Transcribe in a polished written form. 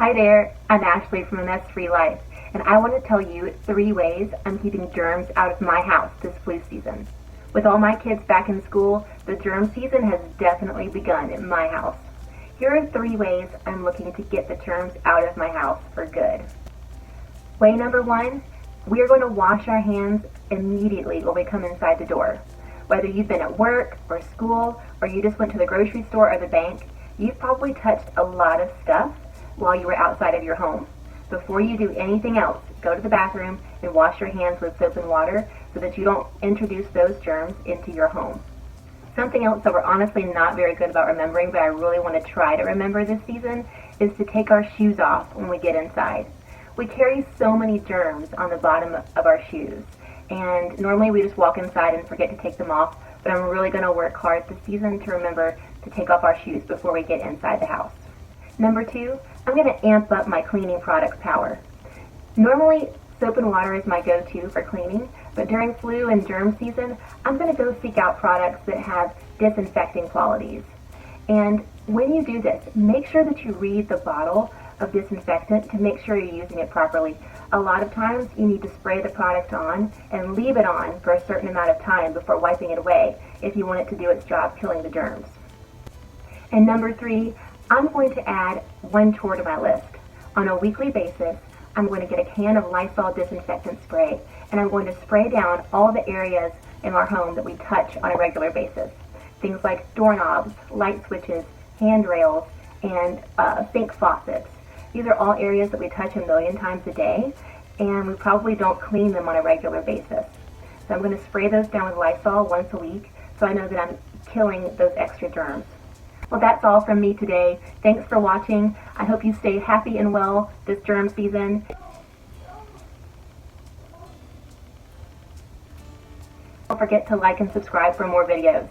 Hi there, I'm Ashley from A Mess Free Life, and I want to tell you 3 ways I'm keeping germs out of my house this flu season. With all my kids back in school, the germ season has definitely begun in my house. Here are 3 ways I'm looking to get the germs out of my house for good. Way number 1, we are going to wash our hands immediately when we come inside the door. Whether you've been at work or school, or you just went to the grocery store or the bank, you've probably touched a lot of stuff while you were outside of your home. Before you do anything else, go to the bathroom and wash your hands with soap and water so that you don't introduce those germs into your home. Something else that we're honestly not very good about remembering, but I really want to try to remember this season, is to take our shoes off when we get inside. We carry so many germs on the bottom of our shoes, and normally we just walk inside and forget to take them off, but I'm really going to work hard this season to remember to take off our shoes before we get inside the house. Number 2, I'm going to amp up my cleaning products power. Normally, soap and water is my go-to for cleaning, but during flu and germ season, I'm going to go seek out products that have disinfecting qualities. And when you do this, make sure that you read the bottle of disinfectant to make sure you're using it properly. A lot of times, you need to spray the product on and leave it on for a certain amount of time before wiping it away if you want it to do its job killing the germs. And number 3, I'm going to add one chore to my list. On a weekly basis, I'm going to get a can of Lysol Disinfectant Spray, and I'm going to spray down all the areas in our home that we touch on a regular basis. Things like doorknobs, light switches, handrails, and sink faucets. These are all areas that we touch a million times a day, and we probably don't clean them on a regular basis. So I'm going to spray those down with Lysol once a week so I know that I'm killing those extra germs. Well, that's all from me today. Thanks for watching. I hope you stay happy and well this germ season. Don't forget to like and subscribe for more videos.